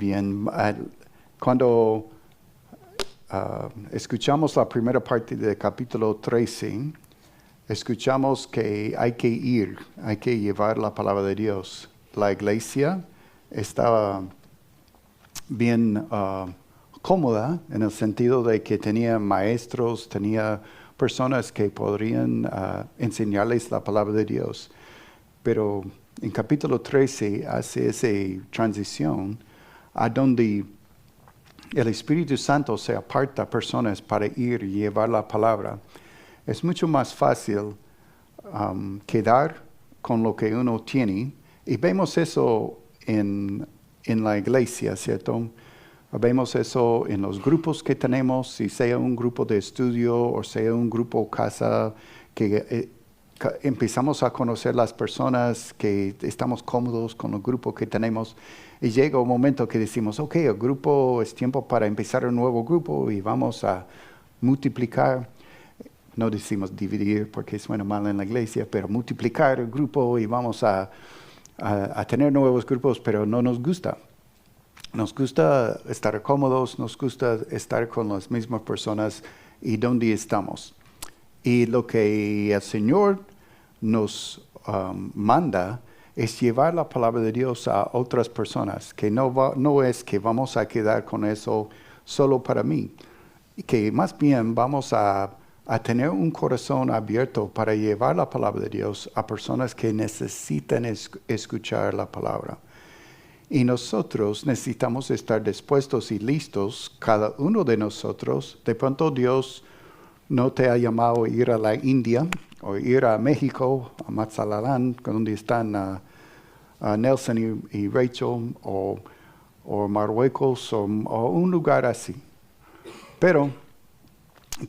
bien. Cuando escuchamos la primera parte del capítulo 13, escuchamos que hay que ir, hay que llevar la palabra de Dios. La iglesia estaba bien cómoda en el sentido de que tenía maestros, tenía personas que podrían enseñarles la palabra de Dios. Pero en capítulo 13 hace esa transición a donde el Espíritu Santo se aparta a personas para ir y llevar la palabra. Es mucho más fácil quedar con lo que uno tiene. Y vemos eso en la iglesia, ¿cierto? Vemos eso en los grupos que tenemos, si sea un grupo de estudio o sea un grupo casa, que empezamos a conocer las personas, que estamos cómodos con el grupo que tenemos. Y llega un momento que decimos, ok, el grupo es tiempo para empezar un nuevo grupo y vamos a multiplicar. No decimos dividir porque suena mal en la iglesia, pero multiplicar el grupo y vamos a tener nuevos grupos, pero no nos gusta. Nos gusta estar cómodos, nos gusta estar con las mismas personas y donde estamos. Y lo que el Señor nos manda es llevar la palabra de Dios a otras personas, que no es que vamos a quedar con eso solo para mí, que más bien vamos a tener un corazón abierto para llevar la palabra de Dios a personas que necesitan escuchar la palabra. Y nosotros necesitamos estar dispuestos y listos, cada uno de nosotros. De pronto Dios no te ha llamado a ir a la India o ir a México, a Mazatlan, donde están Nelson y Rachel, o Marruecos, o un lugar así. Pero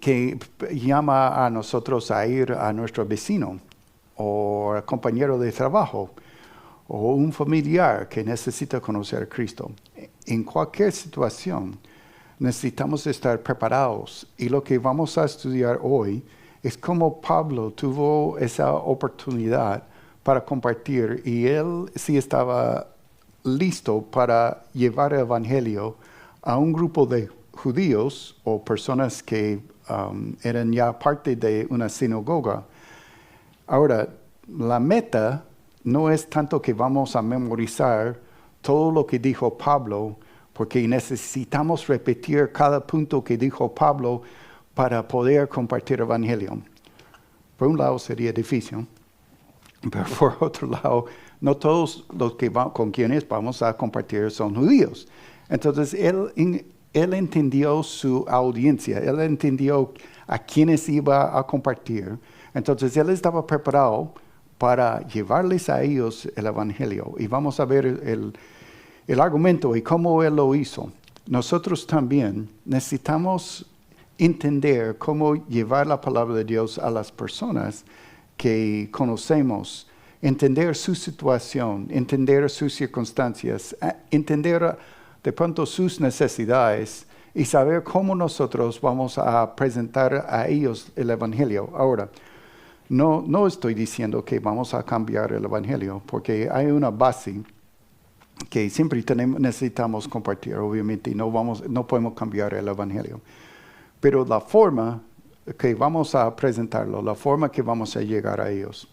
que llama a nosotros a ir a nuestro vecino o al compañero de trabajo o un familiar que necesita conocer a Cristo. En cualquier situación necesitamos estar preparados, y lo que vamos a estudiar hoy es cómo Pablo tuvo esa oportunidad para compartir, y él sí estaba listo para llevar el evangelio a un grupo de judíos o personas que eran ya parte de una sinagoga. Ahora, la meta no es tanto que vamos a memorizar todo lo que dijo Pablo, porque necesitamos repetir cada punto que dijo Pablo para poder compartir el evangelio. Por un lado sería difícil, pero por otro lado, no todos los que con quienes vamos a compartir son judíos. Entonces, él entendió su audiencia, él entendió a quienes iba a compartir. Entonces, él estaba preparado para llevarles a ellos el evangelio. Y vamos a ver el argumento y cómo él lo hizo. Nosotros también necesitamos entender cómo llevar la palabra de Dios a las personas que conocemos, entender su situación, entender sus circunstancias, entender de pronto sus necesidades y saber cómo nosotros vamos a presentar a ellos el evangelio. Ahora, no estoy diciendo que vamos a cambiar el evangelio, porque hay una base que siempre necesitamos compartir, obviamente, y no podemos cambiar el evangelio. Pero la forma que vamos a presentarlo, la forma que vamos a llegar a ellos.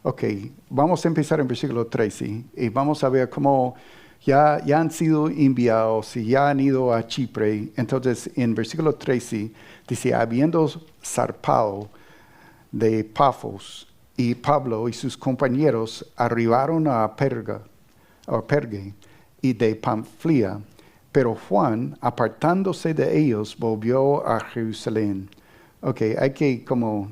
Ok, vamos a empezar en versículo 13 y vamos a ver cómo ya han sido enviados y ya han ido a Chipre. Entonces, en versículo 13 dice, habiendo zarpado de Pafos, y Pablo y sus compañeros arribaron a Perge y de Pamfilia, pero Juan, apartándose de ellos, volvió a Jerusalén. Ok, hay que como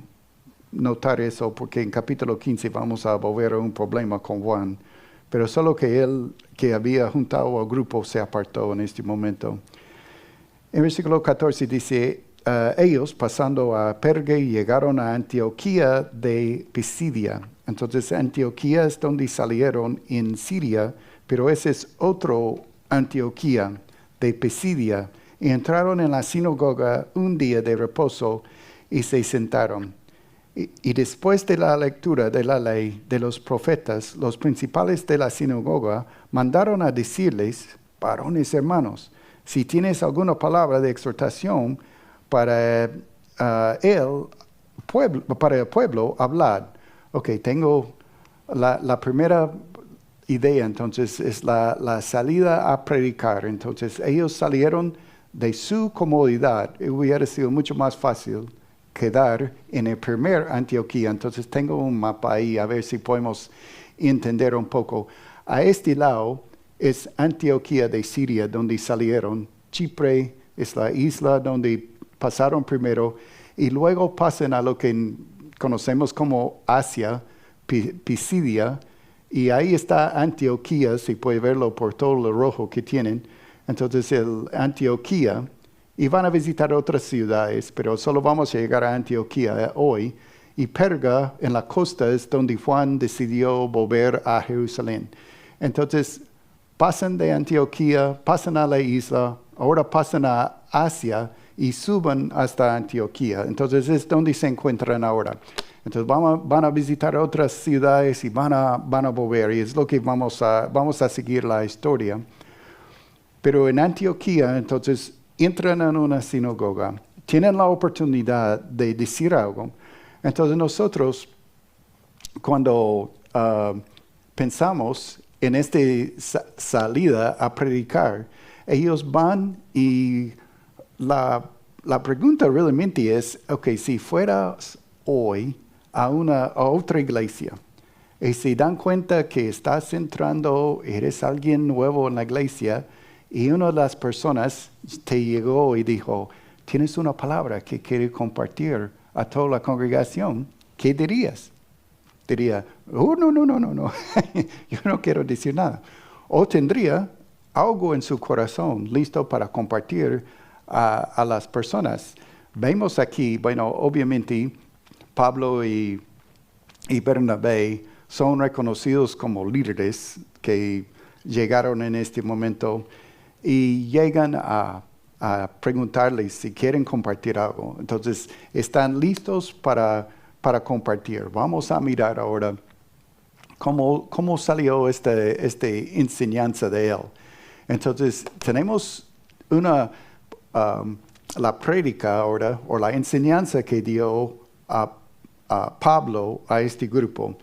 notar eso, porque en capítulo 15 vamos a volver a un problema con Juan, pero solo que él, que había juntado al grupo, se apartó en este momento. En versículo 14 dice, ellos, pasando a Perge, llegaron a Antioquía de Pisidia. Entonces, Antioquía es donde salieron en Siria, pero ese es otro Antioquía de Pisidia. Y entraron en la sinagoga un día de reposo y se sentaron. Y después de la lectura de la ley de los profetas, los principales de la sinagoga mandaron a decirles varones hermanos, si tienes alguna palabra de exhortación para para el pueblo, hablad. Ok, tengo la primera idea, entonces, es la salida a predicar. Entonces, ellos salieron de su comodidad. Hubiera sido mucho más fácil quedar en el primer Antioquía. Entonces, tengo un mapa ahí, a ver si podemos entender un poco. A este lado es Antioquía de Siria, donde salieron. Chipre es la isla donde pasaron primero, y luego pasan a lo que conocemos como Asia, Pisidia, y ahí está Antioquía, si puede verlo por todo lo rojo que tienen. Entonces el Antioquía, y van a visitar otras ciudades, pero solo vamos a llegar a Antioquía hoy. Y Perga, en la costa, es donde Juan decidió volver a Jerusalén. Entonces pasan de Antioquía, pasan a la isla, ahora pasan a Asia y suben hasta Antioquía. Entonces es donde se encuentran ahora. Entonces van a visitar otras ciudades y van a volver, y es lo que vamos a seguir la historia. Pero en Antioquía, entonces, entran en una sinagoga, tienen la oportunidad de decir algo. Entonces nosotros, cuando pensamos en esta salida a predicar, ellos van y la pregunta realmente es, ok, si fueras hoy a otra iglesia y se dan cuenta que estás entrando, eres alguien nuevo en la iglesia, y una de las personas te llegó y dijo, tienes una palabra que quiere compartir a toda la congregación, ¿qué dirías? Diría, oh, no, yo no quiero decir nada. O tendría algo en su corazón listo para compartir a las personas. Vemos aquí, bueno, obviamente Pablo y Bernabé son reconocidos como líderes que llegaron en este momento y llegan a preguntarles si quieren compartir algo. Entonces, están listos para compartir. Vamos a mirar ahora cómo salió esta enseñanza de él. Entonces, tenemos la prédica ahora, o la enseñanza que dio a Pablo a este grupo.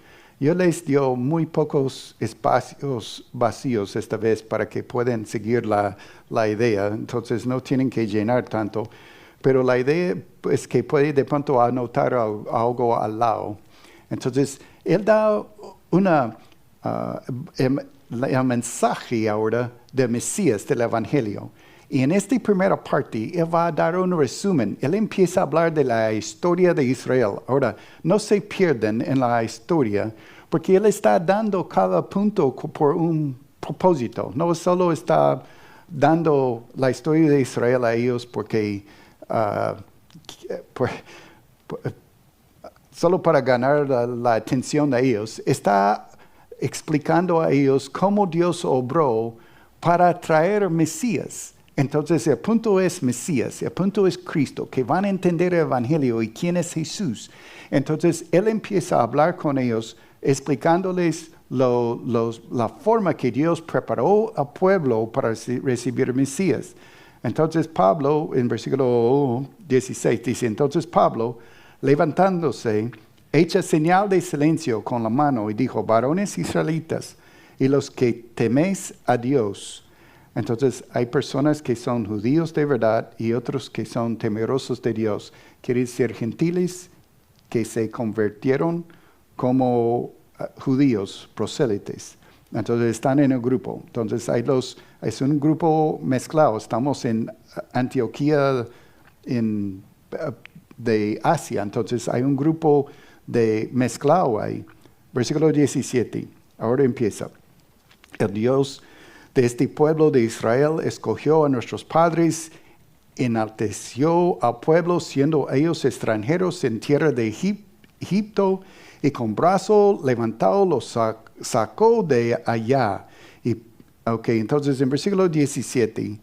Yo les dio muy pocos espacios vacíos esta vez para que puedan seguir la idea. Entonces no tienen que llenar tanto. Pero la idea es que puede de pronto anotar algo al lado. Entonces, él da el mensaje ahora del Mesías, del Evangelio. Y en esta primera parte, él va a dar un resumen. Él empieza a hablar de la historia de Israel. Ahora, no se pierden en la historia, porque él está dando cada punto por un propósito. No solo está dando la historia de Israel a ellos porque solo para ganar la atención de ellos. Está explicando a ellos cómo Dios obró para traer Mesías. Entonces el punto es Mesías, el punto es Cristo, que van a entender el Evangelio y quién es Jesús. Entonces él empieza a hablar con ellos, explicándoles la forma que Dios preparó al pueblo para recibir Mesías. Entonces Pablo, en versículo 16, dice, entonces Pablo, levantándose, echa señal de silencio con la mano y dijo, varones israelitas y los que teméis a Dios. Entonces hay personas que son judíos de verdad y otros que son temerosos de Dios. Quiere decir gentiles que se convirtieron como judíos, prosélites. Entonces están en el grupo. Entonces es un grupo mezclado. Estamos en Antioquía de Asia. Entonces hay un grupo de mezclado ahí. Versículo 17. Ahora empieza. El Dios de este pueblo de Israel escogió a nuestros padres, enalteció al pueblo siendo ellos extranjeros en tierra de Egipto, y con brazo levantado los sacó de allá. Entonces en versículo 17,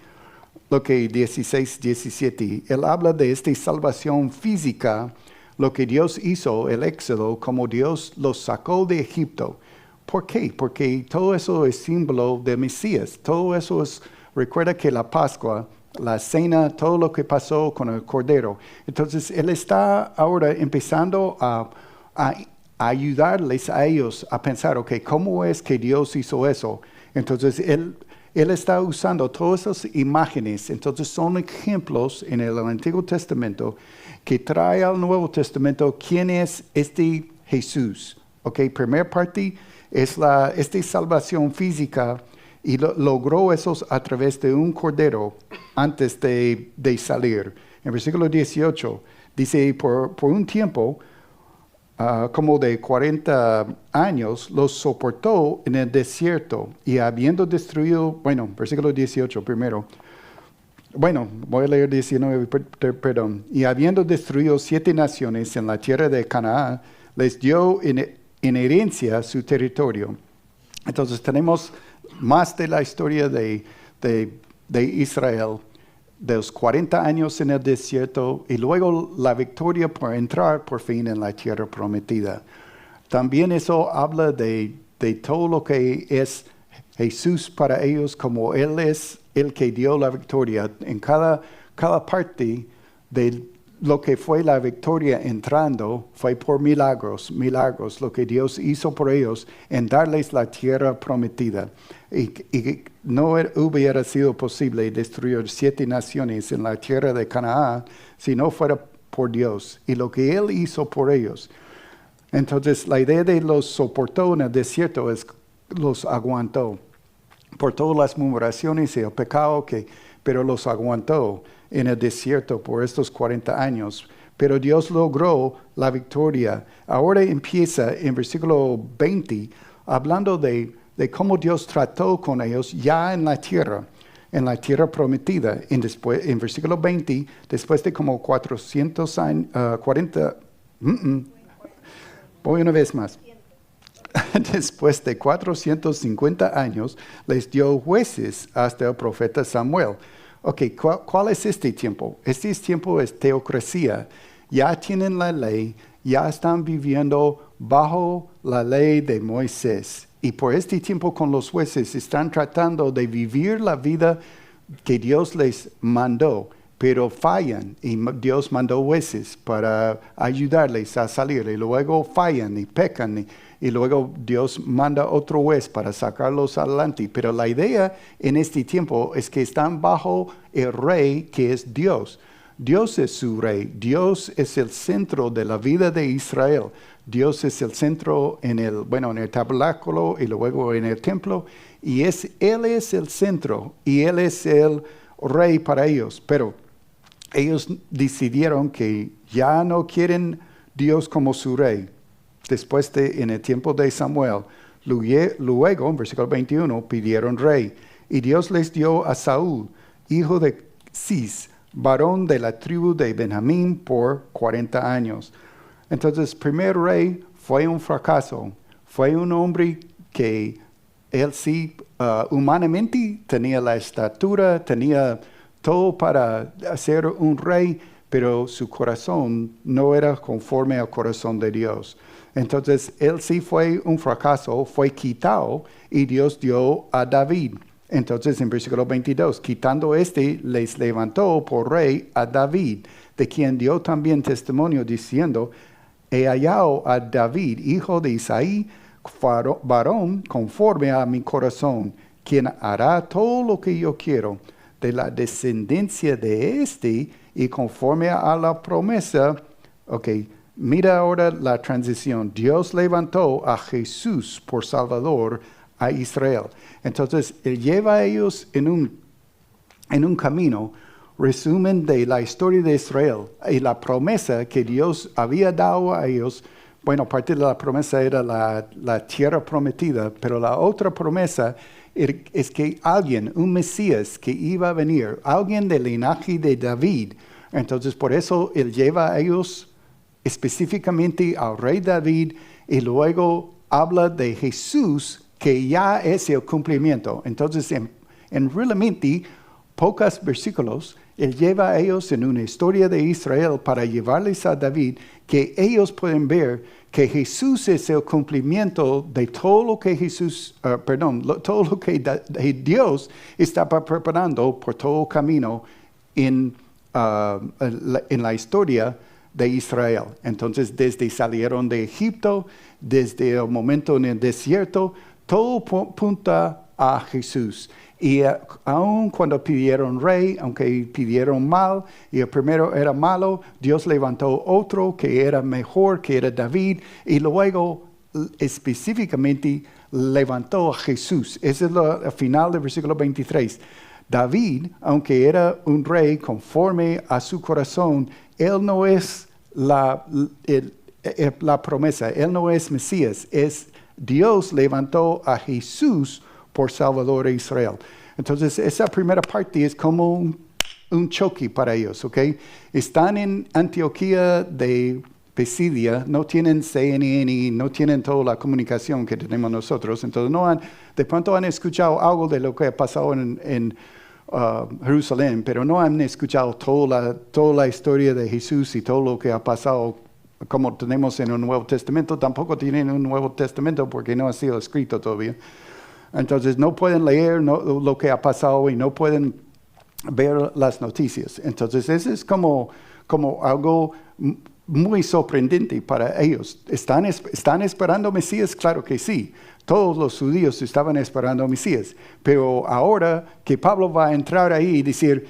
16, 17, él habla de esta salvación física, lo que Dios hizo, el éxodo, como Dios los sacó de Egipto. ¿Por qué? Porque todo eso es símbolo de Mesías. Todo eso es recuerda que la Pascua, la cena, todo lo que pasó con el Cordero. Entonces, Él está ahora empezando a ayudarles a ellos a pensar, ok, ¿cómo es que Dios hizo eso? Entonces, Él está usando todas esas imágenes. Entonces, son ejemplos en el Antiguo Testamento que trae al Nuevo Testamento quién es este Jesús. Ok, primera parte es esta salvación física y logró eso a través de un cordero antes de salir. En versículo 18 dice, por un tiempo, como de 40 años, los soportó en el desierto y habiendo destruido, versículo 18 primero. Voy a leer 19, perdón. Y habiendo destruido 7 naciones en la tierra de Canaán, les dio en herencia su territorio. Entonces tenemos más de la historia de Israel, de los 40 años en el desierto y luego la victoria por entrar por fin en la tierra prometida. También eso habla de todo lo que es Jesús para ellos, como Él es el que dio la victoria. En cada parte de lo que fue la victoria entrando fue por milagros, lo que Dios hizo por ellos en darles la tierra prometida. Y no hubiera sido posible destruir 7 naciones en la tierra de Canaán si no fuera por Dios y lo que Él hizo por ellos. Entonces, la idea de los soportó en el desierto es los aguantó por todas las murmuraciones y el pecado, pero los aguantó en el desierto por estos 40 años. Pero Dios logró la victoria. Ahora empieza en versículo 20, hablando de cómo Dios trató con ellos ya en la tierra prometida. En versículo 20, después de como 400 años, 40, voy una vez más. Después de 450 años, les dio jueces hasta el profeta Samuel. Ok, ¿cuál es este tiempo? Este tiempo es teocracia. Ya tienen la ley, ya están viviendo bajo la ley de Moisés. Y por este tiempo con los jueces están tratando de vivir la vida que Dios les mandó, pero fallan y Dios mandó jueces para ayudarles a salir y luego fallan y pecan y luego Dios manda otro juez para sacarlos adelante. Pero la idea en este tiempo es que están bajo el rey que es Dios. Dios es su rey. Dios es el centro de la vida de Israel. Dios es el centro en el tabernáculo y luego en el templo. Y Él es el centro y Él es el rey para ellos. Pero ellos decidieron que ya no quieren Dios como su rey. Después en el tiempo de Samuel, luego, en versículo 21, pidieron rey. Y Dios les dio a Saúl, hijo de Cis, varón de la tribu de Benjamín, por 40 años. Entonces, primer rey fue un fracaso. Fue un hombre que él sí, humanamente, tenía la estatura, tenía todo para ser un rey, pero su corazón no era conforme al corazón de Dios. Entonces, él sí fue un fracaso, fue quitado y Dios dio a David. Entonces, en versículo 22, quitando les levantó por rey a David, de quien dio también testimonio diciendo, he hallado a David, hijo de Isaí, varón conforme a mi corazón, quien hará todo lo que yo quiero, de la descendencia de y conforme a la promesa. Ok, mira ahora la transición. Dios levantó a Jesús por Salvador a Israel. Entonces, Él lleva a ellos en un camino, resumen de la historia de Israel y la promesa que Dios había dado a ellos. Bueno, parte de la promesa era la tierra prometida, pero la otra promesa es que alguien, un Mesías que iba a venir, alguien del linaje de David. Entonces, por eso Él lleva a ellos específicamente al rey David y luego habla de Jesús, que ya es el cumplimiento. Entonces, en realmente pocos versículos, Él lleva a ellos en una historia de Israel para llevarles a David, que ellos pueden ver que Jesús es el cumplimiento de todo lo que todo lo que Dios estaba preparando por todo camino en la historia de Israel. Entonces, desde salieron de Egipto, desde el momento en el desierto, todo punta a Jesús. Y aun cuando pidieron rey, aunque pidieron mal, y el primero era malo, Dios levantó otro que era mejor, que era David, y luego específicamente levantó a Jesús. Ese es el final del versículo 23. David, aunque era un rey conforme a su corazón, él no es la promesa, él no es Mesías, es Dios levantó a Jesús por Salvador de Israel. Entonces, esa primera parte es como un choque para ellos, ¿ok? Están en Antioquía de Pisidia, no tienen CNN, no tienen toda la comunicación que tenemos nosotros, entonces de pronto han escuchado algo de lo que ha pasado en Jerusalén, pero no han escuchado toda la historia de Jesús y todo lo que ha pasado como tenemos en el Nuevo Testamento. Tampoco tienen un Nuevo Testamento porque no ha sido escrito todavía. Entonces no pueden leer lo que ha pasado y no pueden ver las noticias. Entonces eso es como algo muy sorprendente para ellos. ¿Están esperando Mesías? Claro que sí. Todos los judíos estaban esperando Mesías. Pero ahora que Pablo va a entrar ahí y decir,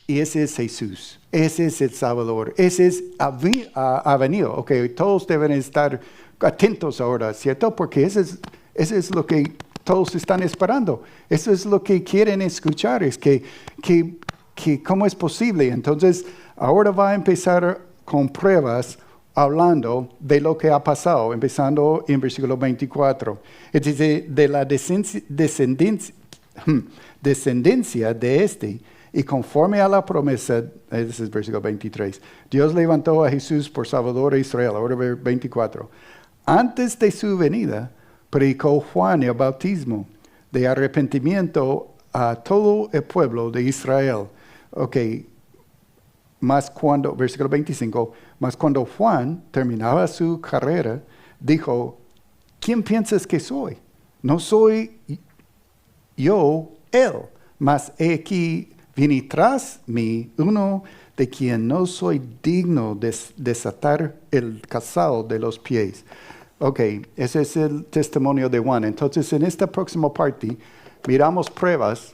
ese es Jesús, ese es el Salvador, ese ha venido. Ok, todos deben estar atentos ahora, ¿cierto? Porque ese es lo que todos están esperando. Eso es lo que quieren escuchar, es que ¿cómo es posible? Entonces, ahora va a empezar con pruebas hablando de lo que ha pasado, empezando en versículo 24. Es decir, de la descendencia de este, y conforme a la promesa, ese es versículo 23, Dios levantó a Jesús por Salvador de Israel. Ahora 24. Antes de su venida, predicó Juan el bautismo de arrepentimiento a todo el pueblo de Israel. Ok, versículo 25, mas cuando Juan terminaba su carrera, dijo, ¿quién piensas que soy? No soy yo él, mas he aquí viene tras mí uno de quien no soy digno de desatar el calzado de los pies. Ok, ese es el testimonio de Juan. Entonces, en esta próxima parte, miramos pruebas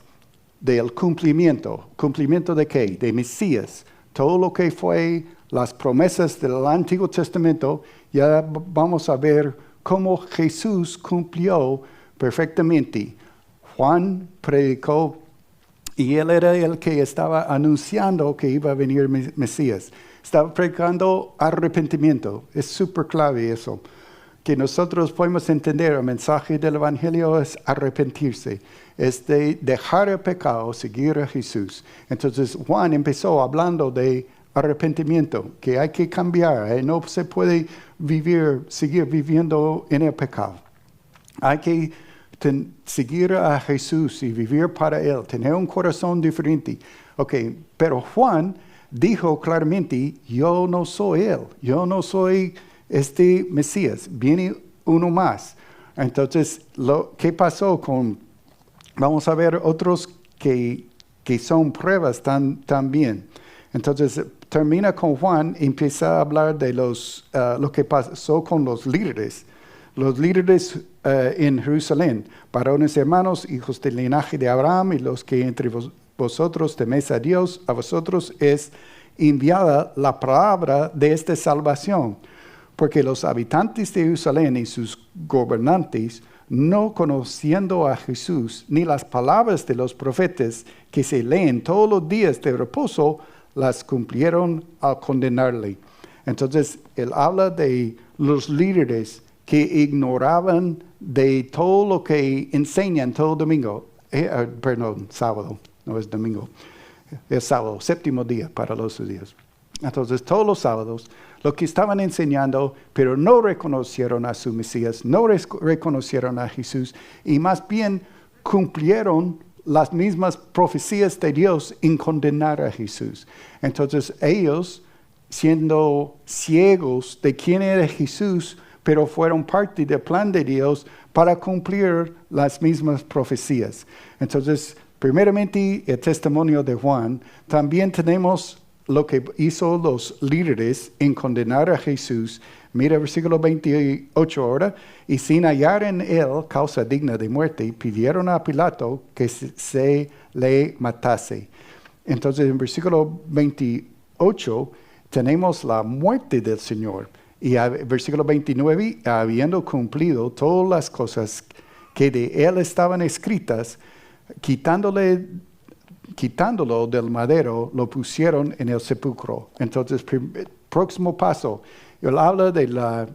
del cumplimiento. ¿Cumplimiento de qué? De Mesías. Todo lo que fue las promesas del Antiguo Testamento, ya vamos a ver cómo Jesús cumplió perfectamente. Juan predicó y él era el que estaba anunciando que iba a venir Mesías. Estaba predicando arrepentimiento. Es súper clave eso. Que nosotros podemos entender el mensaje del Evangelio es arrepentirse. Es de dejar el pecado, seguir a Jesús. Entonces Juan empezó hablando de arrepentimiento, que hay que cambiar. No se puede seguir viviendo en el pecado. Hay que seguir a Jesús y vivir para Él, tener un corazón diferente. Ok, pero Juan dijo claramente, yo no soy Él, yo no soy este Mesías, viene uno más. Entonces, ¿qué pasó vamos a ver otros que son pruebas también. Entonces, termina con Juan, empieza a hablar de lo que pasó con los líderes en Jerusalén, varones hermanos, hijos del linaje de Abraham, y los que entre vosotros teméis a Dios, a vosotros es enviada la palabra de esta salvación. Porque los habitantes de Jerusalén y sus gobernantes, no conociendo a Jesús, ni las palabras de los profetas que se leen todos los días de reposo, las cumplieron al condenarle. Entonces, él habla de los líderes que ignoraban de todo lo que enseñan todo domingo. Sábado, no es domingo. Es sábado, séptimo día para los judíos. Entonces, todos los sábados, lo que estaban enseñando, pero no reconocieron a su Mesías, no reconocieron a Jesús, y más bien cumplieron las mismas profecías de Dios en condenar a Jesús. Entonces ellos, siendo ciegos de quién era Jesús, pero fueron parte del plan de Dios para cumplir las mismas profecías. Entonces, primeramente, el testimonio de Juan. También tenemos lo que hizo los líderes en condenar a Jesús. Mira versículo 28 ahora. Y sin hallar en él causa digna de muerte, pidieron a Pilato que se le matase. Entonces, en versículo 28 tenemos la muerte del Señor. Y versículo 29, habiendo cumplido todas las cosas que de él estaban escritas, quitándolo del madero, lo pusieron en el sepulcro. Entonces, próximo paso, él habla de la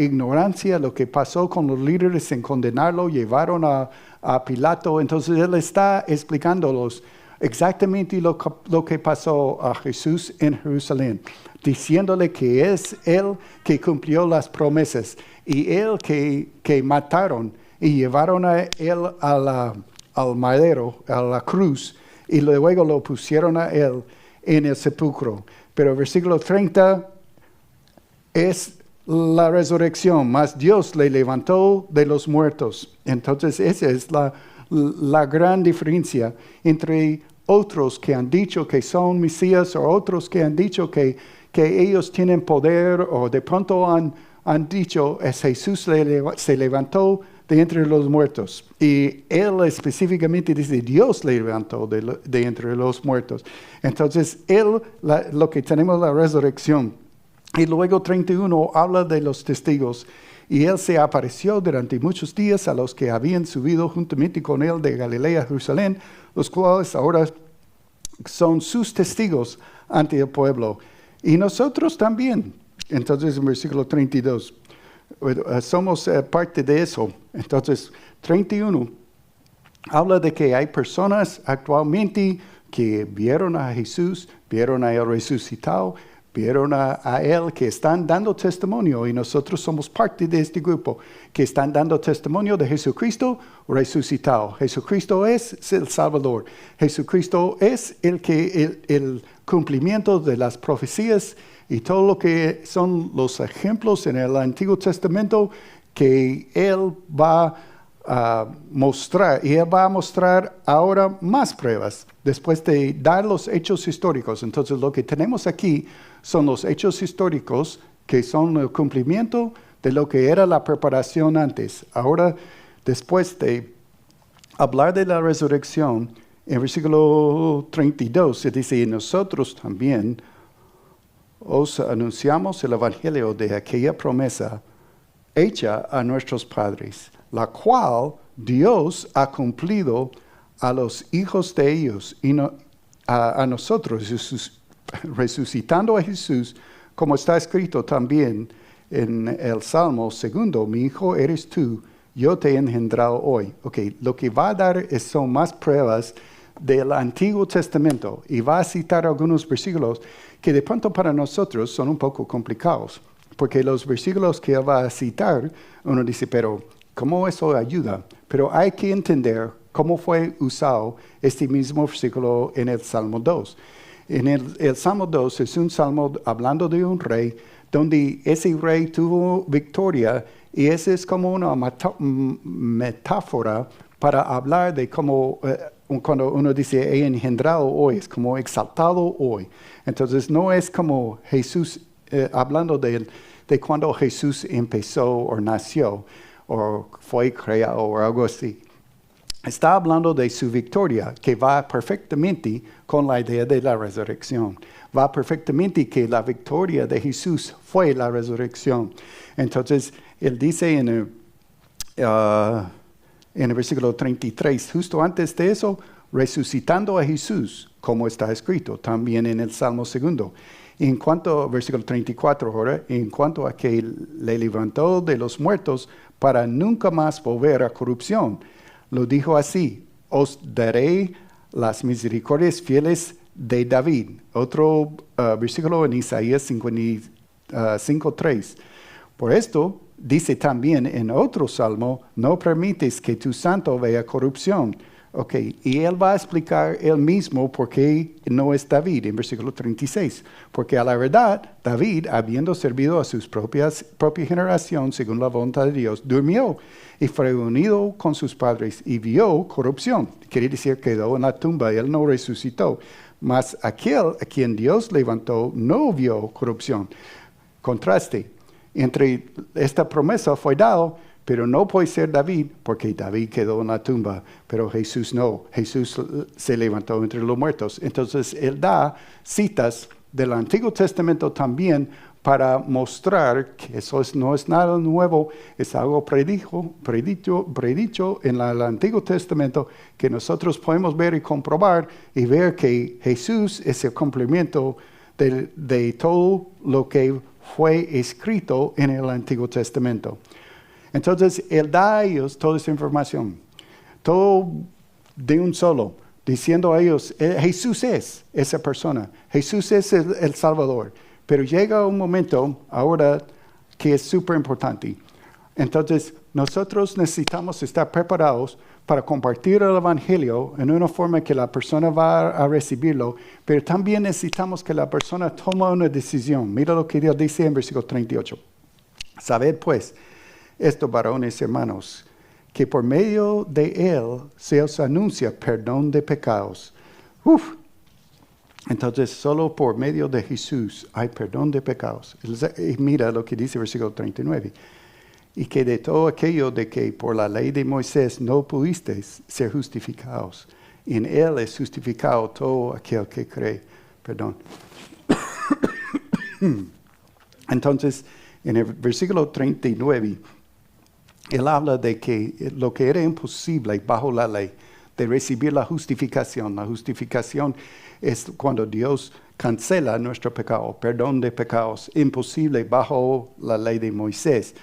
ignorancia, lo que pasó con los líderes en condenarlo, llevaron a Pilato. Entonces, él está explicándolos exactamente lo que pasó a Jesús en Jerusalén, diciéndole que es él que cumplió las promesas y él que mataron y llevaron a él al madero, a la cruz, y luego lo pusieron a él en el sepulcro. Pero el versículo 30 es la resurrección, mas Dios le levantó de los muertos. Entonces esa es la gran diferencia entre otros que han dicho que son Mesías o otros que han dicho que ellos tienen poder, o de pronto han dicho es Jesús se levantó de entre los muertos. Y él específicamente dice Dios le levantó de entre los muertos. Entonces lo que tenemos la resurrección. Y luego 31 habla de los testigos. Y él se apareció durante muchos días a los que habían subido juntamente con él de Galilea a Jerusalén, los cuales ahora son sus testigos ante el pueblo. Y nosotros también. Entonces, en versículo 32, somos parte de eso. Entonces, 31 habla de que hay personas actualmente que vieron a Jesús, vieron a él resucitado, vieron a él que están dando testimonio, y nosotros somos parte de este grupo que están dando testimonio de Jesucristo resucitado. Jesucristo es el Salvador. Jesucristo es el cumplimiento de las profecías y todo lo que son los ejemplos en el Antiguo Testamento que él va a mostrar. Y él va a mostrar ahora más pruebas después de dar los hechos históricos. Entonces lo que tenemos aquí son los hechos históricos que son el cumplimiento de lo que era la preparación antes. Ahora, después de hablar de la resurrección, en versículo 32 se dice, y nosotros también os anunciamos el evangelio de aquella promesa hecha a nuestros padres, la cual Dios ha cumplido a los hijos de ellos y a nosotros, resucitando a Jesús, como está escrito también en el Salmo 2, mi hijo eres tú, yo te he engendrado hoy. Lo que va a dar son más pruebas del Antiguo Testamento, y va a citar algunos versículos que de pronto para nosotros son un poco complicados, porque los versículos que él va a citar, uno dice, pero ¿cómo eso ayuda? Pero hay que entender cómo fue usado este mismo versículo en el Salmo 2. En el Salmo 2 es un salmo hablando de un rey, donde ese rey tuvo victoria, y esa es como una metáfora para hablar de cómo cuando uno dice he engendrado hoy, es como exaltado hoy. Entonces no es como Jesús hablando de cuando Jesús empezó o nació o fue creado o algo así. Está hablando de su victoria, que va perfectamente con la idea de la resurrección. Va perfectamente que la victoria de Jesús fue la resurrección. Entonces, él dice en el versículo 33, justo antes de eso, resucitando a Jesús, como está escrito también en el Salmo 2. En cuanto, versículo 34 ahora, en cuanto a que le levantó de los muertos para nunca más volver a corrupción, lo dijo así, os daré las misericordias fieles de David. Otro versículo en Isaías 55:3. Por esto, dice también en otro salmo, no permites que tu santo vea corrupción. Ok, y él va a explicar él mismo por qué no es David en versículo 36. Porque a la verdad, David, habiendo servido a su propia generación según la voluntad de Dios, durmió y fue reunido con sus padres y vio corrupción. Quiere decir que quedó en la tumba y él no resucitó. Mas aquel a quien Dios levantó no vio corrupción. Contraste entre esta promesa fue dado, pero no puede ser David, porque David quedó en la tumba, pero Jesús no. Jesús se levantó entre los muertos. Entonces, él da citas del Antiguo Testamento también para mostrar que eso no es nada nuevo, es algo predicho en el Antiguo Testamento que nosotros podemos ver y comprobar y ver que Jesús es el cumplimiento de todo lo que fue escrito en el Antiguo Testamento. Entonces, él da a ellos toda esa información, todo de un solo, diciendo a ellos, Jesús es esa persona, Jesús es el Salvador. Pero llega un momento ahora que es súper importante. Entonces, nosotros necesitamos estar preparados para compartir el Evangelio en una forma que la persona va a recibirlo, pero también necesitamos que la persona tome una decisión. Mira lo que Dios dice en versículo 38. Sabed pues, esto, varones hermanos, que por medio de él se os anuncia perdón de pecados. Entonces, solo por medio de Jesús hay perdón de pecados. Y mira lo que dice el versículo 39. Y que de todo aquello de que por la ley de Moisés no pudisteis ser justificados, en él es justificado todo aquel que cree. Perdón. Entonces, en el versículo 39, él habla de que lo que era imposible bajo la ley, de recibir la justificación. La justificación es cuando Dios cancela nuestro pecado, perdón de pecados, imposible bajo la ley de Moisés.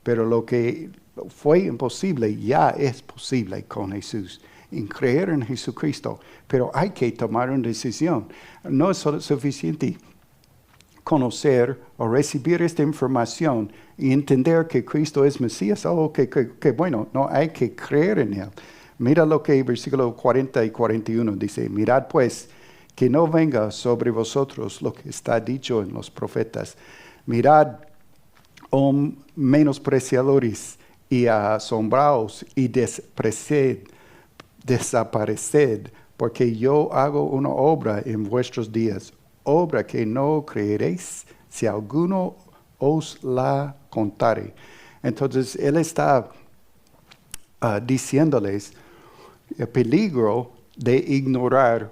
Pero lo que fue imposible ya es posible con Jesús, en creer en Jesucristo. Pero hay que tomar una decisión. No es suficiente conocer o recibir esta información y entender que Cristo es Mesías. Que bueno, no hay que creer en Él. Mira lo que versículo 40 y 41 dice, mirad pues, que no venga sobre vosotros lo que está dicho en los profetas. Mirad, oh menospreciadores, y asombraos, y desapareced, porque yo hago una obra en vuestros días, obra que no creeréis, si alguno os la contare. Entonces, él está diciéndoles el peligro de ignorar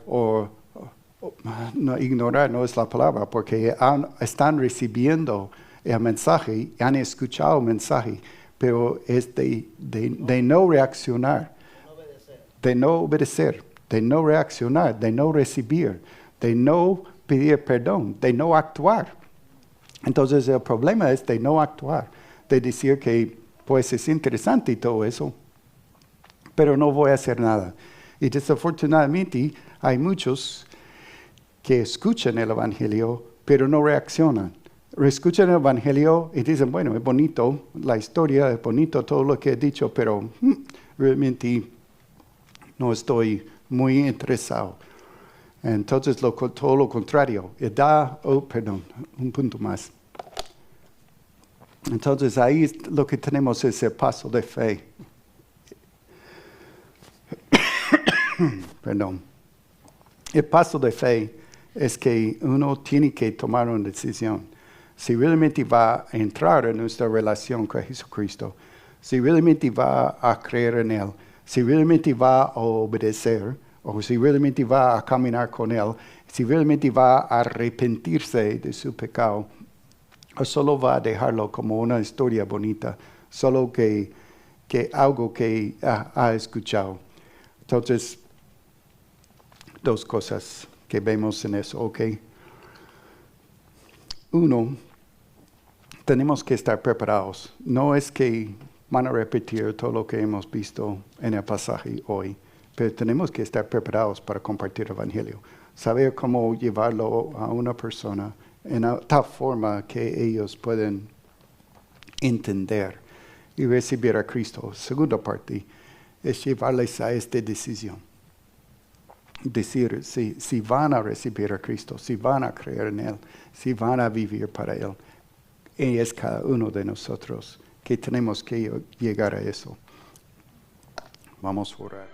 no, ignorar no es la palabra, porque están recibiendo el mensaje, han escuchado el mensaje, pero es de no reaccionar, de no obedecer, de no reaccionar, de no recibir, de no pedir perdón, de no actuar. Entonces el problema es de no actuar, de decir que pues es interesante y todo eso, pero no voy a hacer nada. Y desafortunadamente hay muchos que escuchan el Evangelio, pero no reaccionan. Escuchan el Evangelio y dicen, bueno, es bonito la historia, es bonito todo lo que he dicho, pero realmente no estoy muy interesado. Entonces, todo lo contrario. Un punto más. Entonces, ahí lo que tenemos es el paso de fe. Perdón. El paso de fe es que uno tiene que tomar una decisión. Si realmente va a entrar en nuestra relación con Jesucristo, si realmente va a creer en Él, si realmente va a obedecer, o si realmente va a caminar con Él, si realmente va a arrepentirse de su pecado, o solo va a dejarlo como una historia bonita, solo que algo que ha escuchado. Entonces, dos cosas que vemos en eso, ¿ok? Uno, tenemos que estar preparados. No es que van a repetir todo lo que hemos visto en el pasaje hoy, pero tenemos que estar preparados para compartir el Evangelio. Saber cómo llevarlo a una persona en tal forma que ellos pueden entender y recibir a Cristo. Segunda parte es llevarles a esta decisión. decir si van a recibir a Cristo, si van a creer en Él, si van a vivir para Él. Y es cada uno de nosotros que tenemos que llegar a eso. Vamos a orar.